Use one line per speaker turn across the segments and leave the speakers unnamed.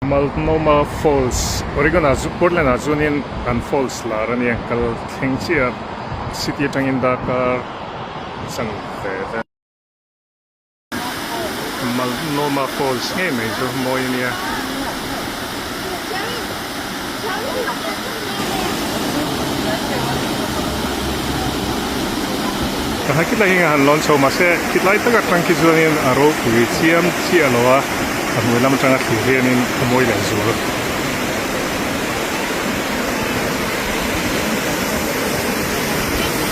Multnomah Falls. Oregon azu Portland azunin an falls la rani kal thengchia city tangin Dakar sang te. Multnomah Falls nge mai zo moinia. Kahit lang nga hanlon so mase kitlay taga trangkizunin aro kuitiam ti aloa. At mula naman siya hihiyanin kumoy lang zulo.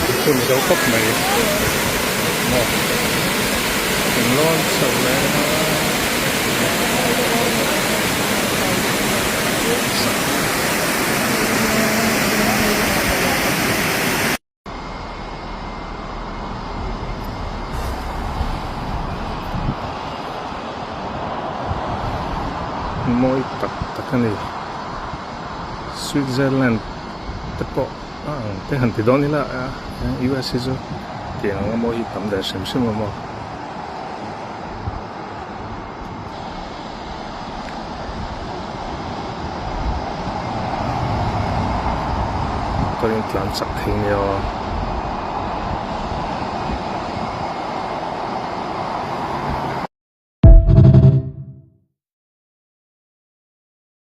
Ito daw kap na yun. Mo. Tinglon sa wala. Mo'y taktakan eh. Switzerland tepo tehan tidon nila yung US iso kaya nga mo hitam dahil simsim mo ito yung tlan sakhin niyo